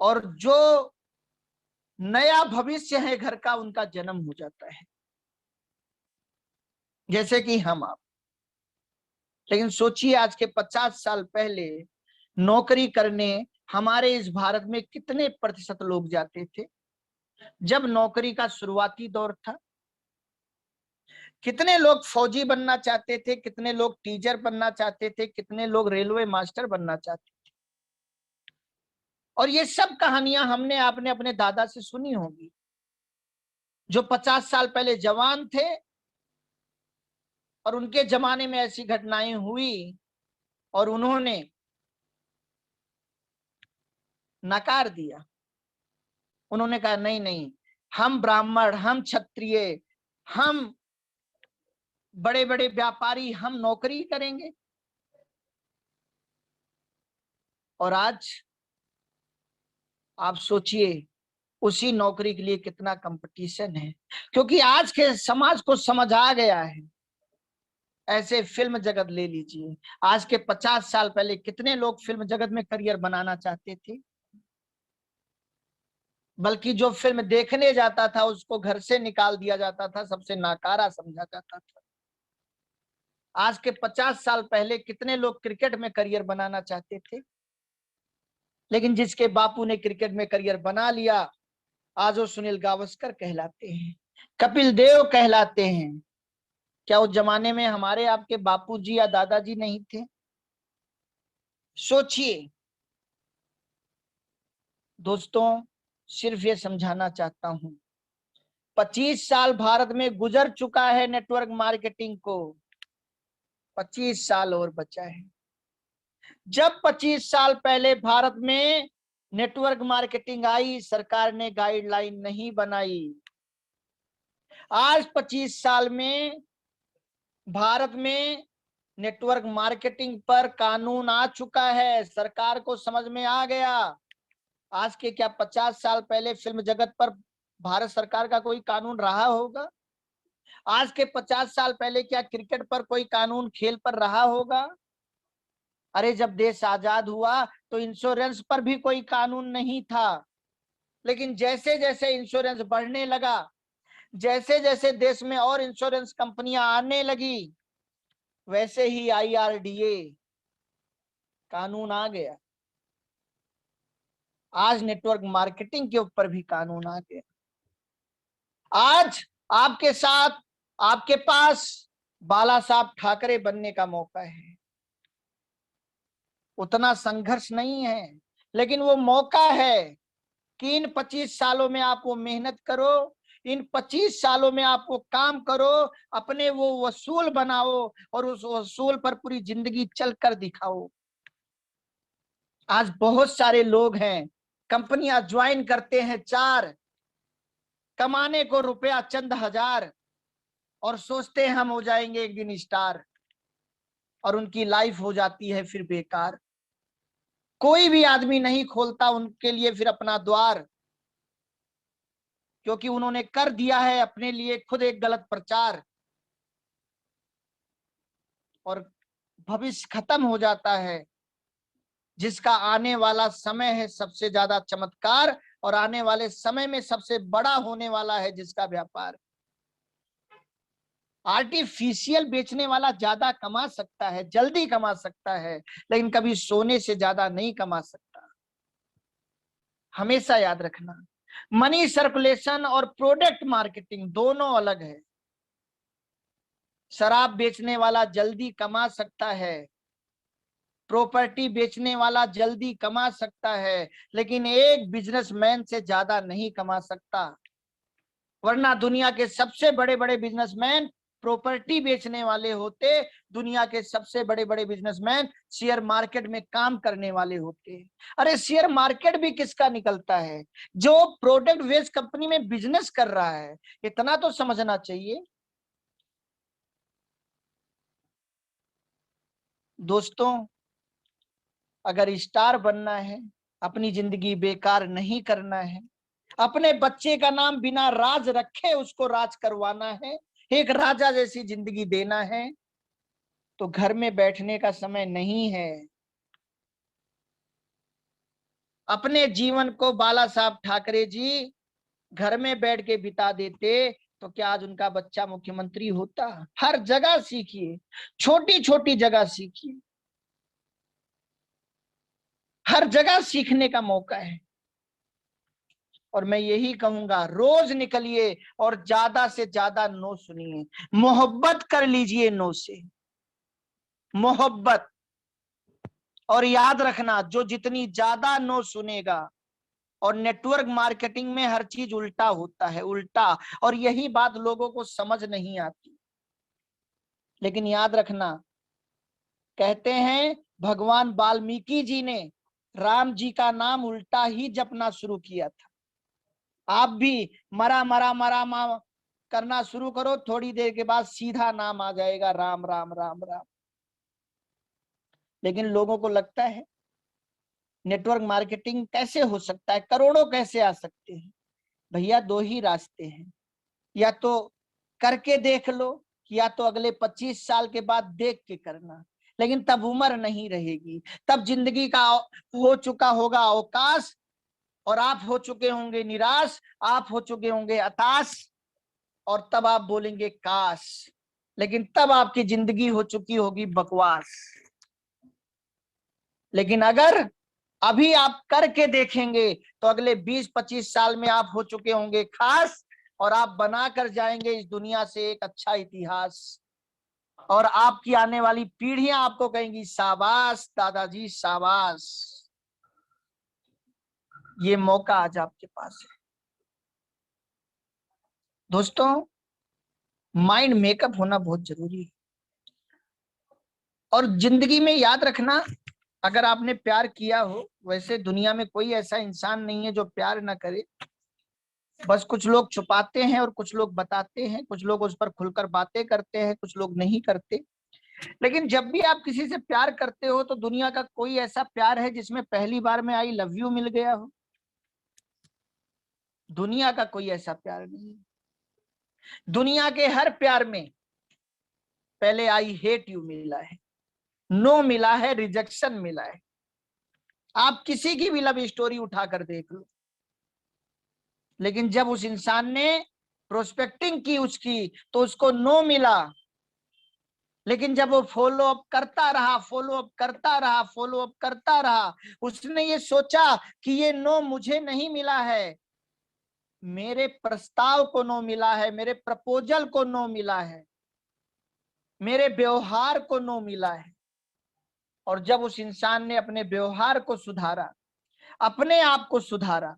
और जो नया भविष्य है घर का उनका जन्म हो जाता है, जैसे कि हम आप। लेकिन सोचिए आज के 50 साल पहले नौकरी करने हमारे इस भारत में कितने प्रतिशत लोग जाते थे? जब नौकरी का शुरुआती दौर था, कितने लोग फौजी बनना चाहते थे, कितने लोग टीचर बनना चाहते थे, कितने लोग रेलवे मास्टर बनना चाहते थे। और ये सब कहानियां हमने आपने अपने दादा से सुनी होंगी, जो 50 साल पहले जवान थे और उनके जमाने में ऐसी घटनाएं हुई और उन्होंने नकार दिया। उन्होंने कहा नहीं नहीं, हम ब्राह्मण, हम क्षत्रिय, हम बड़े बड़े व्यापारी, हम नौकरी करेंगे। और आज आप सोचिए, उसी नौकरी के लिए कितना कंपटीशन है, क्योंकि आज के समाज को समझ आ गया है। ऐसे फिल्म जगत ले लीजिए, आज के 50 साल पहले कितने लोग फिल्म जगत में करियर बनाना चाहते थे, बल्कि जो फिल्म देखने जाता था उसको घर से निकाल दिया जाता था, सबसे नाकारा समझा जाता था। आज के 50 साल पहले कितने लोग क्रिकेट में करियर बनाना चाहते थे, लेकिन जिसके बापू ने क्रिकेट में करियर बना लिया, आज वो सुनील गावस्कर कहलाते हैं, कपिल देव कहलाते हैं। क्या उस जमाने में हमारे आपके बापूजी या दादाजी नहीं थे? सोचिए दोस्तों, सिर्फ ये समझाना चाहता हूं, 25 साल भारत में गुजर चुका है नेटवर्क मार्केटिंग को, 25 साल और बचा है। जब 25 साल पहले भारत में नेटवर्क मार्केटिंग आई, सरकार ने गाइडलाइन नहीं बनाई। आज 25 साल में भारत में नेटवर्क मार्केटिंग पर कानून आ चुका है, सरकार को समझ में आ गया। आज के क्या 50 साल पहले फिल्म जगत पर भारत सरकार का कोई कानून रहा होगा? आज के 50 साल पहले क्या क्रिकेट पर कोई कानून, खेल पर रहा होगा? अरे जब देश आजाद हुआ तो इंश्योरेंस पर भी कोई कानून नहीं था, लेकिन जैसे जैसे इंश्योरेंस बढ़ने लगा, जैसे जैसे देश में और इंश्योरेंस कंपनियां आने लगी, वैसे ही IRDA कानून आ गया। आज नेटवर्क मार्केटिंग के ऊपर भी कानून आ गया। आज आपके साथ, आपके पास बाला साहब ठाकरे बनने का मौका है। उतना संघर्ष नहीं है, लेकिन वो मौका है कि इन 25 सालों में आप वो मेहनत करो, इन 25 सालों में आप वो काम करो, अपने वो वसूल बनाओ और उस वसूल पर पूरी जिंदगी चल कर दिखाओ। आज बहुत सारे लोग हैं, कंपनियां ज्वाइन करते हैं 4, कमाने को रुपया चंद हजार, और सोचते हैं हम हो जाएंगे एक दिन स्टार, और उनकी लाइफ हो जाती है फिर बेकार। कोई भी आदमी नहीं खोलता उनके लिए फिर अपना द्वार, क्योंकि उन्होंने कर दिया है अपने लिए खुद एक गलत प्रचार, और भविष्य खत्म हो जाता है। जिसका आने वाला समय है सबसे ज्यादा चमत्कार, और आने वाले समय में सबसे बड़ा होने वाला है जिसका व्यापार। आर्टिफिशियल बेचने वाला ज्यादा कमा सकता है, जल्दी कमा सकता है, लेकिन कभी सोने से ज्यादा नहीं कमा सकता। हमेशा याद रखना, मनी सर्कुलेशन और प्रोडक्ट मार्केटिंग दोनों अलग है। शराब बेचने वाला जल्दी कमा सकता है, प्रॉपर्टी बेचने वाला जल्दी कमा सकता है, लेकिन एक बिजनेसमैन से ज्यादा नहीं कमा सकता। वरना दुनिया के सबसे बड़े बड़े बिजनेसमैन प्रॉपर्टी बेचने वाले होते, दुनिया के सबसे बड़े बड़े बिजनेसमैन शेयर मार्केट में काम करने वाले होते। अरे शेयर मार्केट भी किसका निकलता है? जो प्रोडक्ट बेस्ड कंपनी में बिजनेस कर रहा है। इतना तो समझना चाहिए दोस्तों। अगर स्टार बनना है, अपनी जिंदगी बेकार नहीं करना है, अपने बच्चे का नाम बिना राज रखे उसको राज करवाना है, एक राजा जैसी जिंदगी देना है, तो घर में बैठने का समय नहीं है। अपने जीवन को बाला साहब ठाकरे जी घर में बैठ के बिता देते तो क्या आज उनका बच्चा मुख्यमंत्री होता? हर जगह सीखिए, छोटी छोटी जगह सीखिए, हर जगह सीखने का मौका है। और मैं यही कहूंगा, रोज निकलिए और ज्यादा से ज्यादा नो सुनिए, मोहब्बत कर लीजिए नो से, मोहब्बत। और याद रखना, जो जितनी ज्यादा नो सुनेगा, और नेटवर्क मार्केटिंग में हर चीज उल्टा होता है, उल्टा, और यही बात लोगों को समझ नहीं आती। लेकिन याद रखना, कहते हैं भगवान वाल्मीकि जी ने राम जी का नाम उल्टा ही जपना शुरू किया था। आप भी मरा मरा मरा मा करना शुरू करो, थोड़ी देर के बाद सीधा नाम आ जाएगा, राम राम राम राम। लेकिन लोगों को लगता है नेटवर्क मार्केटिंग कैसे हो सकता है, करोड़ों कैसे आ सकते हैं। भैया दो ही रास्ते हैं, या तो करके देख लो, या तो अगले 25 साल के बाद देख के करना। लेकिन तब उम्र नहीं रहेगी, तब जिंदगी का हो चुका होगा अवकाश, और आप हो चुके होंगे निराश, आप हो चुके होंगे हताश, और तब आप बोलेंगे काश। लेकिन तब आपकी जिंदगी हो चुकी होगी बकवास। लेकिन अगर अभी आप करके देखेंगे तो अगले 20-25 साल में आप हो चुके होंगे खास, और आप बनाकर जाएंगे इस दुनिया से एक अच्छा इतिहास। और आपकी आने वाली पीढ़ियां आपको कहेंगी शाबाश दादाजी शाबाश। ये मौका आज आपके पास है दोस्तों। माइंड मेकअप होना बहुत जरूरी है। और जिंदगी में याद रखना, अगर आपने प्यार किया हो, वैसे दुनिया में कोई ऐसा इंसान नहीं है जो प्यार ना करे। बस कुछ लोग छुपाते हैं और कुछ लोग बताते हैं, कुछ लोग उस पर खुलकर बातें करते हैं, कुछ लोग नहीं करते। लेकिन जब भी आप किसी से प्यार करते हो तो दुनिया का कोई ऐसा प्यार है जिसमें पहली बार में आई लव यू मिल गया हो? दुनिया का कोई ऐसा प्यार नहीं है। दुनिया के हर प्यार में पहले आई हेट यू मिला है, नो मिला है, रिजेक्शन मिला है। आप किसी की भी लव स्टोरी उठाकर देख लो, लेकिन जब उस इंसान ने प्रोस्पेक्टिंग की उसकी, तो उसको नो मिला। लेकिन जब वो फॉलो अप करता रहा, फॉलो अप करता रहा, फॉलो अप करता रहा, उसने ये सोचा कि ये नो मुझे नहीं मिला है, मेरे प्रस्ताव को नो मिला है, मेरे प्रपोजल को नो मिला है, मेरे व्यवहार को नो मिला है। और जब उस इंसान ने अपने व्यवहार को सुधारा, अपने आप को सुधारा,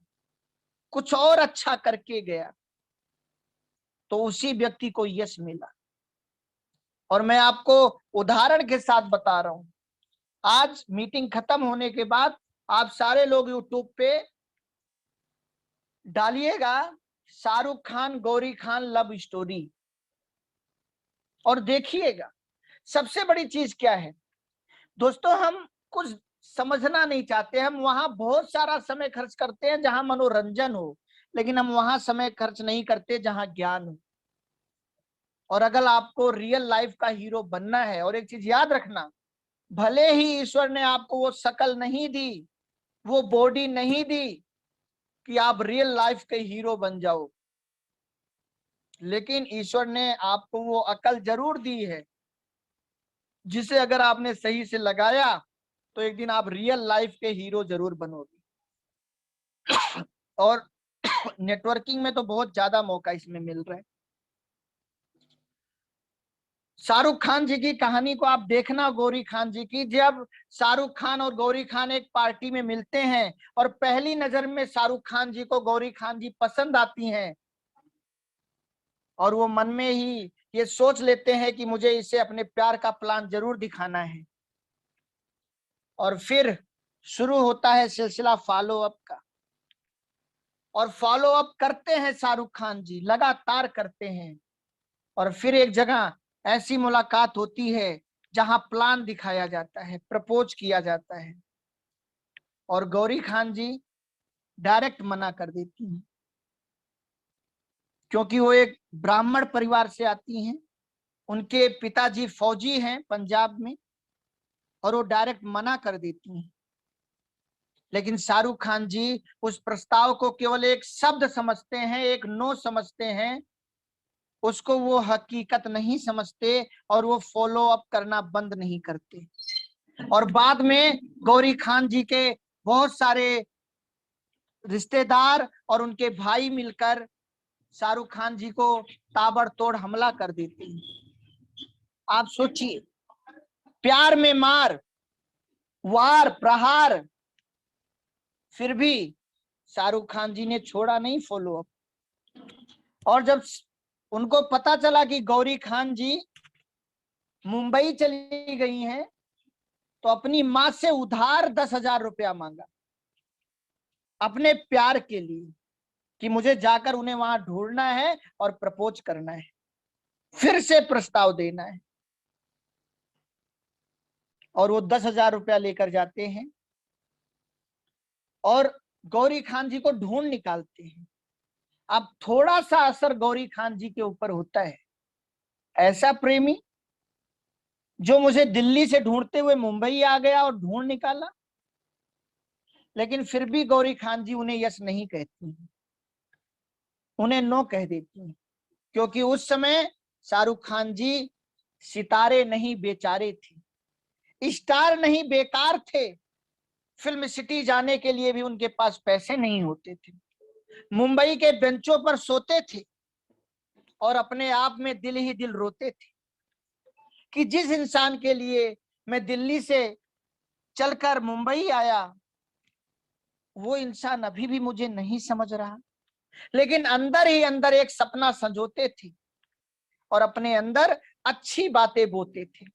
कुछ और अच्छा करके गया, तो उसी व्यक्ति को यश मिला। और मैं आपको उदाहरण के साथ बता रहा हूं। आज मीटिंग खत्म होने के बाद आप सारे लोग यूट्यूब पे डालिएगा शाहरुख खान गौरी खान लव स्टोरी, और देखिएगा सबसे बड़ी चीज क्या है दोस्तों। हम कुछ समझना नहीं चाहते, हम वहां बहुत सारा समय खर्च करते हैं जहां मनोरंजन हो, लेकिन हम वहां समय खर्च नहीं करते जहां ज्ञान हो। और अगर आपको रियल लाइफ का हीरो बनना है, और एक चीज याद रखना, भले ही ईश्वर ने आपको वो शकल नहीं दी, वो बॉडी नहीं दी कि आप रियल लाइफ के हीरो बन जाओ, लेकिन ईश्वर ने आपको वो अकल जरूर दी है, जिसे अगर आपने सही से लगाया तो एक दिन आप रियल लाइफ के हीरो जरूर बनोगे। और नेटवर्किंग में तो बहुत ज्यादा मौका इसमें मिल रहा है। शाहरुख खान जी की कहानी को आप देखना, गौरी खान जी की। जब शाहरुख खान और गौरी खान एक पार्टी में मिलते हैं और पहली नजर में शाहरुख खान जी को गौरी खान जी पसंद आती हैं, और वो मन में ही ये सोच लेते हैं कि मुझे इसे अपने प्यार का प्लान जरूर दिखाना है। और फिर शुरू होता है सिलसिला फॉलो अप का, और फॉलो अप करते हैं शाहरुख खान जी, लगातार करते हैं। और फिर एक जगह ऐसी मुलाकात होती है जहां प्लान दिखाया जाता है, प्रपोज किया जाता है, और गौरी खान जी डायरेक्ट मना कर देती हैं, क्योंकि वो एक ब्राह्मण परिवार से आती हैं, उनके पिताजी फौजी हैं पंजाब में, और वो डायरेक्ट मना कर देती हैं। लेकिन शाहरुख खान जी उस प्रस्ताव को केवल एक शब्द समझते हैं, एक नो समझते हैं, उसको वो हकीकत नहीं समझते, और वो फॉलो अप करना बंद नहीं करते। और बाद में गौरी खान जी के बहुत सारे रिश्तेदार और उनके भाई मिलकर शाहरुख खान जी को ताबड़तोड़ हमला कर देते हैं। आप सोचिए, प्यार में मार, वार प्रहार, फिर भी शाहरुख खान जी ने छोड़ा नहीं फॉलो अप। और जब उनको पता चला कि गौरी खान जी मुंबई चली गई हैं, तो अपनी मां से उधार 10,000 रुपया मांगा अपने प्यार के लिए, कि मुझे जाकर उन्हें वहां ढूंढना है और प्रपोज करना है, फिर से प्रस्ताव देना है। और वो 10,000 रुपया लेकर जाते हैं और गौरी खान जी को ढूंढ निकालते हैं। अब थोड़ा सा असर गौरी खान जी के ऊपर होता है। ऐसा प्रेमी जो मुझे दिल्ली से ढूंढते हुए मुंबई आ गया और ढूंढ निकाला। लेकिन फिर भी गौरी खान जी उन्हें यस नहीं कहती, उन्हें नो कह देती हैं, क्योंकि उस समय शाहरुख खान जी सितारे नहीं बेचारे थे, स्टार नहीं बेकार थे। फिल्म सिटी जाने के लिए भी उनके पास पैसे नहीं होते थे, मुंबई के बेंचों पर सोते थे और अपने आप में दिल ही दिल रोते थे कि जिस इंसान के लिए मैं दिल्ली से चलकर मुंबई आया, वो इंसान अभी भी मुझे नहीं समझ रहा। लेकिन अंदर ही अंदर एक सपना संजोते थे और अपने अंदर अच्छी बातें बोते थे।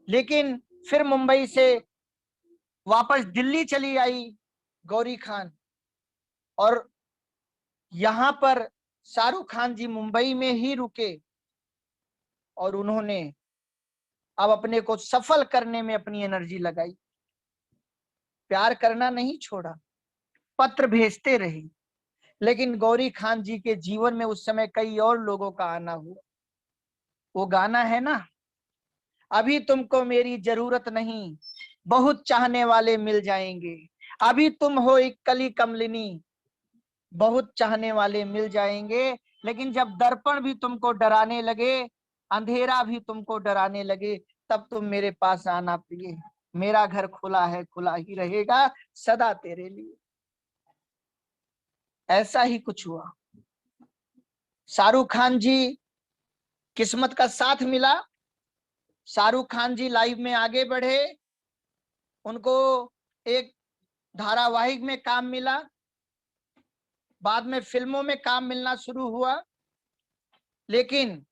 लेकिन फिर मुंबई से वापस दिल्ली चली आई गौरी खान, और यहां पर शाहरुख खान जी मुंबई में ही रुके और उन्होंने अब अपने को सफल करने में अपनी एनर्जी लगाई। प्यार करना नहीं छोड़ा, पत्र भेजते रहे। लेकिन गौरी खान जी के जीवन में उस समय कई और लोगों का आना हुआ। वो गाना है ना, अभी तुमको मेरी जरूरत नहीं, बहुत चाहने वाले मिल जाएंगे। अभी तुम हो एक कली कमलिनी, बहुत चाहने वाले मिल जाएंगे। लेकिन जब दर्पण भी तुमको डराने लगे, अंधेरा भी तुमको डराने लगे, तब तुम मेरे पास आना प्रिय। मेरा घर खुला है, खुला ही रहेगा सदा तेरे लिए। ऐसा ही कुछ हुआ। शाहरुख खान जी किस्मत का साथ मिला, शाहरुख खान जी लाइफ में आगे बढ़े, उनको एक धारावाहिक में काम मिला, बाद में फिल्मों में काम मिलना शुरू हुआ। लेकिन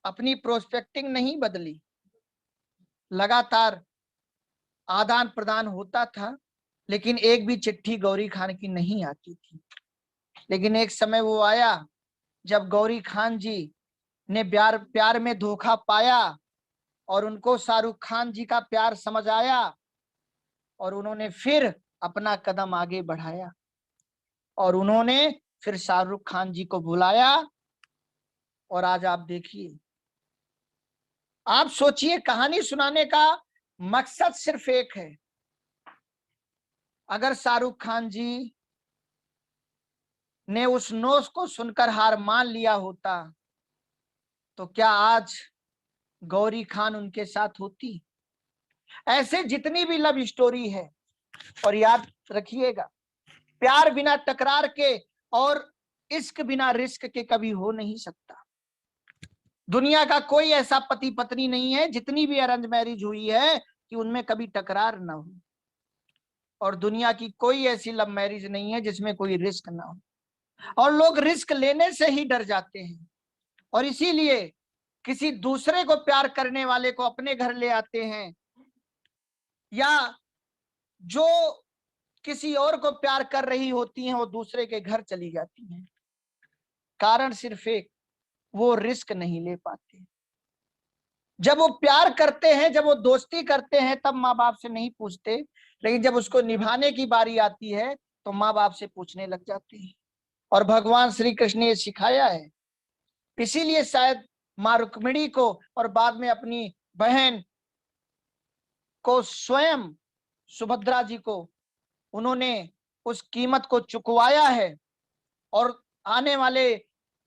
अपनी प्रोस्पेक्टिंग नहीं बदली, लगातार आदान प्रदान होता था। लेकिन एक भी चिट्ठी गौरी खान की नहीं आती थी। लेकिन एक समय वो आया जब गौरी खान जी ने प्यार में धोखा पाया और उनको शाहरुख खान जी का प्यार समझ आया, और उन्होंने फिर अपना कदम आगे बढ़ाया और उन्होंने फिर शाहरुख खान जी को बुलाया। और आज आप देखिए, आप सोचिए, कहानी सुनाने का मकसद सिर्फ एक है। अगर शाहरुख खान जी ने उस नोस को सुनकर हार मान लिया होता, तो क्या आज गौरी खान उनके साथ होती? ऐसे जितनी भी लव स्टोरी है, और याद रखिएगा, प्यार बिना टकरार के और इश्क बिना रिस्क के कभी हो नहीं सकता। दुनिया का कोई ऐसा पति पत्नी नहीं है, जितनी भी अरेंज मैरिज हुई है, कि उनमें कभी टकरार ना हो। और दुनिया की कोई ऐसी लव मैरिज नहीं है जिसमें कोई रिस्क ना हो। और लोग रिस्क लेने से ही डर जाते हैं, और इसीलिए किसी दूसरे को प्यार करने वाले को अपने घर ले आते हैं, या जो किसी और को प्यार कर रही होती हैं वो दूसरे के घर चली जाती हैं। कारण सिर्फ एक, वो रिस्क नहीं ले पाते। जब वो प्यार करते हैं, जब वो दोस्ती करते हैं, तब माँ बाप से नहीं पूछते। लेकिन जब उसको निभाने की बारी आती है तो माँ बाप से पूछने लग जाते हैं। और भगवान श्री कृष्ण ने सिखाया है, इसीलिए शायद माँ रुक्मिणी को और बाद में अपनी बहन को, स्वयं सुभद्रा जी को, उन्होंने उस कीमत को चुकवाया है। और आने वाले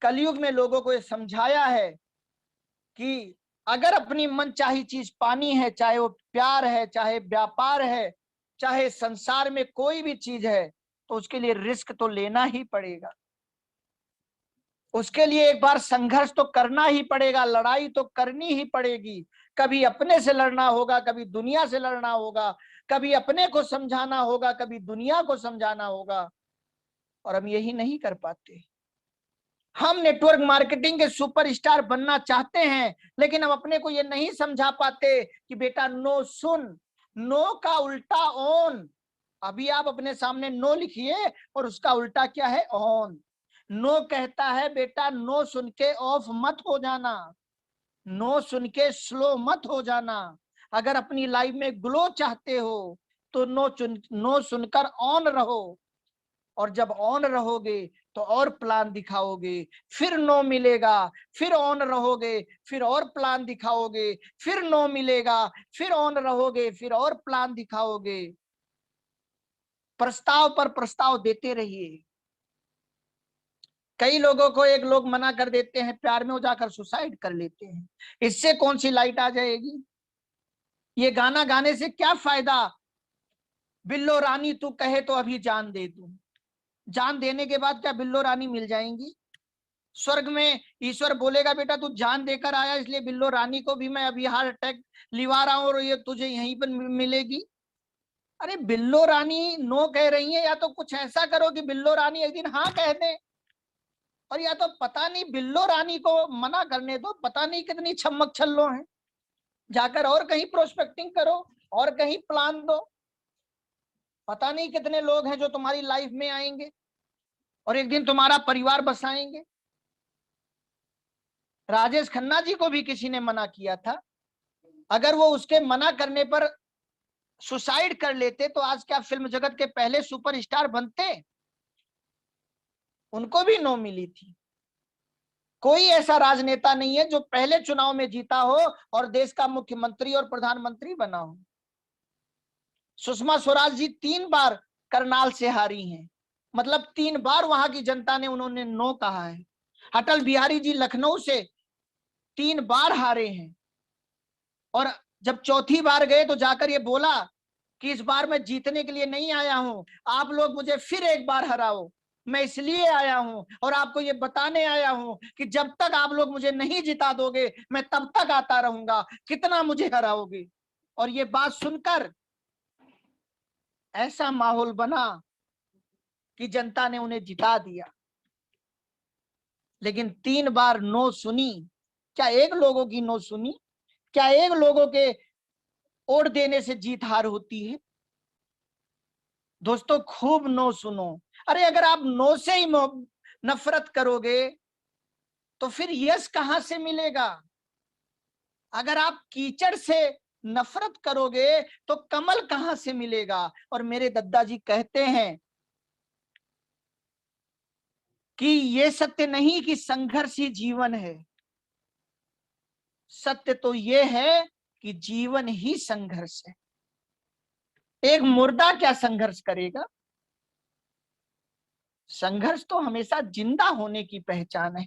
कलयुग में लोगों को ये समझाया है कि अगर अपनी मनचाही चीज पानी है, चाहे वो प्यार है, चाहे व्यापार है, चाहे संसार में कोई भी चीज है तो उसके लिए रिस्क तो लेना ही पड़ेगा, उसके लिए एक बार संघर्ष तो करना ही पड़ेगा, लड़ाई तो करनी ही पड़ेगी। कभी अपने से लड़ना होगा, कभी दुनिया से लड़ना होगा, कभी अपने को समझाना होगा, कभी दुनिया को समझाना होगा, और हम यही नहीं कर पाते। हम नेटवर्क मार्केटिंग के सुपरस्टार बनना चाहते हैं, लेकिन हम अपने को ये नहीं समझा पाते कि बेटा नो सुन, नो का उल्टा ऑन। अभी आप अपने सामने नो लिखिए और उसका उल्टा क्या है, ऑन। नो कहता है बेटा नो सुन के ऑफ मत हो जाना, नो सुन के स्लो मत हो जाना। अगर अपनी लाइफ में ग्लो चाहते हो तो नो सुनकर ऑन रहो, और जब ऑन रहोगे तो और प्लान दिखाओगे, फिर नो मिलेगा, फिर ऑन रहोगे, फिर और प्लान दिखाओगे, फिर नो मिलेगा, फिर ऑन रहोगे, फिर और प्लान दिखाओगे। प्रस्ताव पर प्रस्ताव देते रहिए। कई लोगों को एक लोग मना कर देते हैं, प्यार में हो जाकर सुसाइड कर लेते हैं। इससे कौन सी लाइट आ जाएगी? ये गाना गाने से क्या फायदा? बिल्लो रानी तू कहे तो अभी जान दे दूं। जान देने के बाद क्या बिल्लो रानी मिल जाएंगी? स्वर्ग में ईश्वर बोलेगा बेटा तू जान देकर आया, इसलिए बिल्लो रानी को भी मैं अभी हार्ट अटैक लिवा रहा हूं और ये तुझे यहीं पर मिलेगी? अरे बिल्लो रानी नो कह रही है, या तो कुछ ऐसा करो कि बिल्लो रानी एक दिन हाँ कह दे, और या तो पता नहीं बिल्लो रानी को मना करने दो, पता नहीं कितनी छम्मक छल्लो है, जाकर और कहीं प्रोस्पेक्टिंग करो और कहीं प्लान दो। पता नहीं कितने लोग हैं जो तुम्हारी लाइफ में आएंगे और एक दिन तुम्हारा परिवार बसाएंगे। राजेश खन्ना जी को भी किसी ने मना किया था, अगर वो उसके मना करने पर सुसाइड कर लेते तो आज क्या फिल्म जगत के पहले सुपरस्टार बनते? उनको भी नो मिली थी। कोई ऐसा राजनेता नहीं है जो पहले चुनाव में जीता हो और देश का मुख्यमंत्री और प्रधानमंत्री बना हो। सुषमा स्वराज जी 3 बार करनाल से हारी हैं, मतलब 3 बार वहां की जनता ने उन्होंने नो कहा है। अटल बिहारी जी लखनऊ से 3 बार हारे हैं, और जब चौथी बार गए तो जाकर ये बोला कि इस बार मैं जीतने के लिए नहीं आया हूं, आप लोग मुझे फिर एक बार हराओ। मैं इसलिए आया हूं और आपको ये बताने आया हूं कि जब तक आप लोग मुझे नहीं जिता दोगे मैं तब तक आता रहूंगा, कितना मुझे हराओगे। और ये बात सुनकर ऐसा माहौल बना कि जनता ने उन्हें जिता दिया। लेकिन 3 बार नो सुनी, क्या एक लोगों की नो सुनी? क्या एक लोगों के वोट देने से जीत हार होती है? दोस्तों खूब नो सुनो। अरे अगर आप नो से ही नफरत करोगे तो फिर यश कहां से मिलेगा? अगर आप कीचड़ से नफरत करोगे तो कमल कहां से मिलेगा? और मेरे दादाजी कहते हैं कि ये सत्य नहीं कि संघर्ष ही जीवन है, सत्य तो ये है कि जीवन ही संघर्ष है। एक मुर्दा क्या संघर्ष करेगा? संघर्ष तो हमेशा जिंदा होने की पहचान है,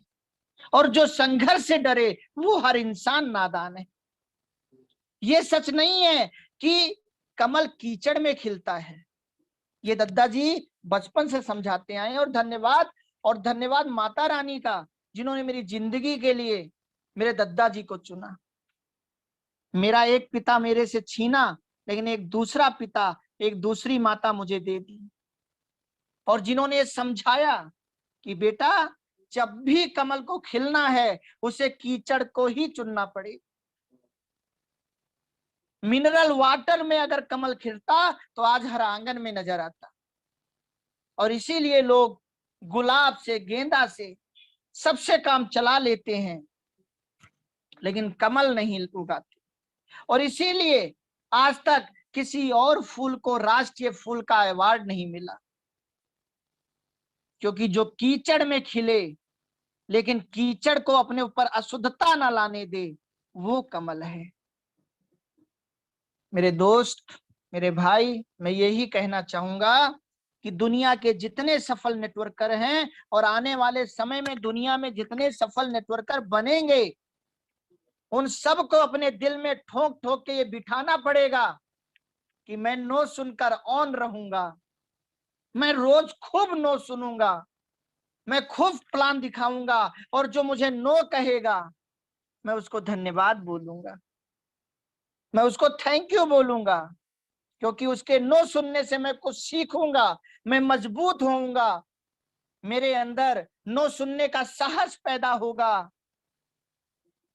और जो संघर्ष से डरे वो हर इंसान नादान है। ये सच नहीं है कि कमल कीचड़ में खिलता है, ये दादाजी बचपन से समझाते आए। और धन्यवाद माता रानी का, जिन्होंने मेरी जिंदगी के लिए मेरे दादाजी को चुना। मेरा एक पिता मेरे से छीना, लेकिन एक दूसरा पिता, एक दूसरी माता मुझे दे दी, और जिन्होंने समझाया कि बेटा जब भी कमल को खिलना है उसे कीचड़ को ही चुनना पड़े। मिनरल वाटर में अगर कमल खिलता तो आज हर आंगन में नजर आता, और इसीलिए लोग गुलाब से, गेंदा से सबसे काम चला लेते हैं, लेकिन कमल नहीं उगाते। और इसीलिए आज तक किसी और फूल को राष्ट्रीय फूल का अवार्ड नहीं मिला, क्योंकि जो कीचड़ में खिले लेकिन कीचड़ को अपने ऊपर अशुद्धता ना लाने दे, वो कमल है। मेरे दोस्त, मेरे भाई, मैं यही कहना चाहूंगा कि दुनिया के जितने सफल नेटवर्कर हैं और आने वाले समय में दुनिया में जितने सफल नेटवर्कर बनेंगे, उन सबको अपने दिल में ठोक ठोक के ये बिठाना पड़ेगा कि मैं नो सुनकर ऑन रहूंगा, मैं रोज खूब नो सुनूंगा, मैं खूब प्लान दिखाऊंगा, और जो मुझे नो कहेगा मैं उसको धन्यवाद बोलूंगा, मैं उसको थैंक यू बोलूंगा, क्योंकि उसके नो सुनने से मैं कुछ सीखूंगा, मैं मजबूत होऊंगा, मेरे अंदर नो सुनने का साहस पैदा होगा,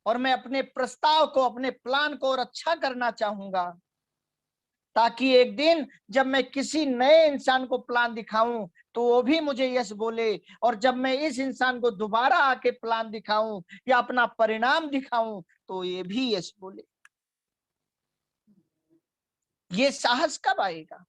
और मैं अपने प्रस्ताव को, अपने प्लान को और अच्छा करना चाहूंगा, ताकि एक दिन जब मैं किसी नए इंसान को प्लान दिखाऊं तो वो भी मुझे यस बोले, और जब मैं इस इंसान को दोबारा आके प्लान दिखाऊं या अपना परिणाम दिखाऊं तो ये भी यस बोले। ये साहस कब आएगा?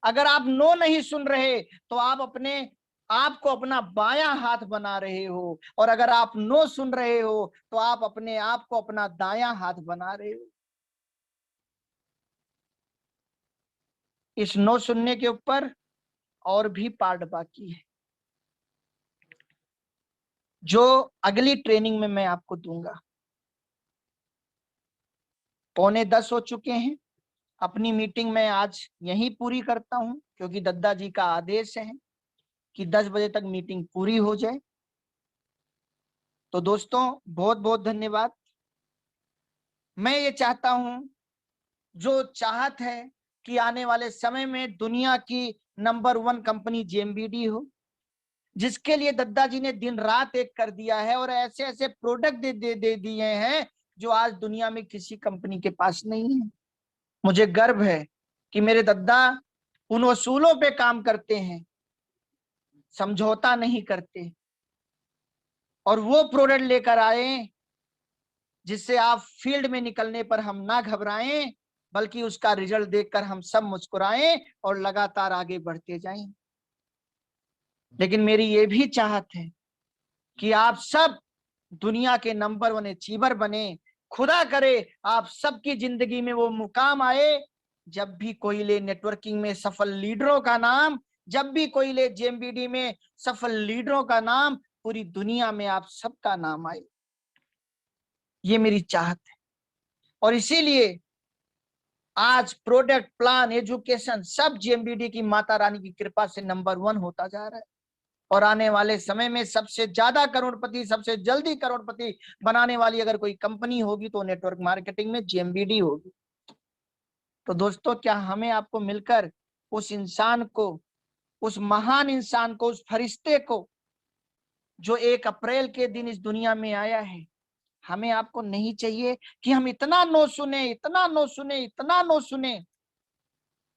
अगर आप नो नहीं सुन रहे तो आप अपने आपको अपना बायां हाथ बना रहे हो, और अगर आप नो सुन रहे हो तो आप अपने आप को अपना दायां हाथ बना रहे हो। इस नो सुनने के ऊपर और भी पार्ट बाकी है, जो अगली ट्रेनिंग में मैं आपको दूंगा। 9:45 हो चुके हैं। अपनी मीटिंग मैं आज यहीं पूरी करता हूं, क्योंकि दद्दा जी का आदेश है कि 10 बजे तक मीटिंग पूरी हो जाए। तो दोस्तों, बहुत बहुत धन्यवाद। मैं ये चाहता हूं, जो चाहत है कि आने वाले समय में दुनिया की नंबर 1 कंपनी जेएमबीडी हो, जिसके लिए दद्दा जी ने दिन रात एक कर दिया है, और ऐसे ऐसे प्रोडक्ट दे दिए हैं जो आज दुनिया में किसी कंपनी के पास नहीं है। मुझे गर्व है कि मेरे दद्दा उन उसूलों पे काम करते हैं, समझौता नहीं करते, और वो प्रोडक्ट लेकर आए जिससे आप फील्ड में निकलने पर हम ना घबराएं, बल्कि उसका रिजल्ट देखकर हम सब मुस्कुराएं और लगातार आगे बढ़ते जाएं। लेकिन मेरी ये भी चाहत है कि आप सब दुनिया के नंबर 1 अचीवर बने। खुदा करे आप सबकी जिंदगी में वो मुकाम आए, जब भी कोई ले नेटवर्किंग में सफल लीडरों का नाम, जब भी कोई ले जेएमबीडी में सफल लीडरों का नाम, पूरी दुनिया में आप सबका नाम आए। ये मेरी चाहत है, और इसीलिए आज प्रोडक्ट, प्लान, एजुकेशन सब जेएमबीडी की माता रानी की कृपा से नंबर 1 होता जा रहा है। और आने वाले समय में सबसे ज्यादा करोड़पति, सबसे जल्दी करोड़पति बनाने वाली अगर कोई कंपनी होगी तो नेटवर्क मार्केटिंग में जेएमबीडी होगी। तो दोस्तों, क्या हमें आपको मिलकर उस इंसान को, उस महान इंसान को, उस फरिश्ते को जो 1 अप्रैल के दिन इस दुनिया में आया है, हमें आपको नहीं चाहिए कि हम इतना नो सुने, इतना नो सुने, इतना नो सुने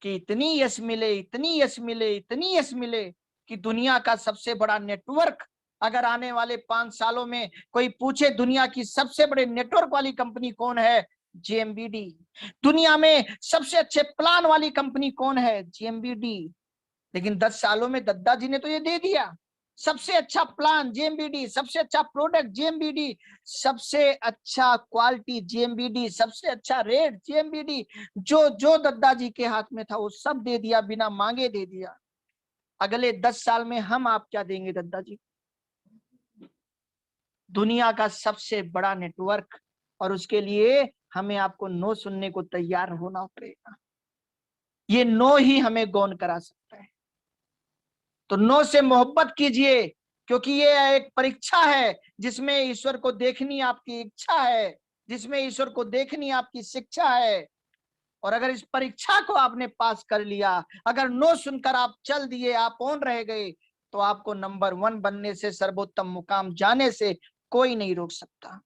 कि इतनी यश मिले, इतनी यश मिले, इतनी यश मिले कि दुनिया का सबसे बड़ा नेटवर्क, अगर आने वाले 5 सालों में कोई पूछे दुनिया की सबसे बड़े नेटवर्क वाली कंपनी कौन है, जेएमबीडी। दुनिया में सबसे अच्छे प्लान वाली कंपनी कौन है, जेएमबीडी। लेकिन 10 सालों में दद्दा जी ने तो ये दे दिया, सबसे अच्छा प्लान जेएमबीडी, सबसे अच्छा प्रोडक्ट जेएमबीडी, सबसे अच्छा क्वालिटी जेएमबीडी, सबसे अच्छा रेट जेएमबीडी। जो जो दद्दा जी के हाथ में था वो सब दे दिया, बिना मांगे दे दिया। अगले 10 साल में हम आप क्या देंगे दद्दा जी? दुनिया का सबसे बड़ा नेटवर्क, और उसके लिए हमें आपको नो सुनने को तैयार होना पड़ेगा। ये नो ही हमें गौन करा सकता है। तो नो से मोहब्बत कीजिए, क्योंकि ये एक परीक्षा है जिसमें ईश्वर को देखनी आपकी इच्छा है, जिसमें ईश्वर को देखनी आपकी शिक्षा है। और अगर इस परीक्षा को आपने पास कर लिया, अगर नो सुनकर आप चल दिए, आप ऑन रह गए, तो आपको नंबर 1 बनने से, सर्वोत्तम मुकाम जाने से कोई नहीं रोक सकता।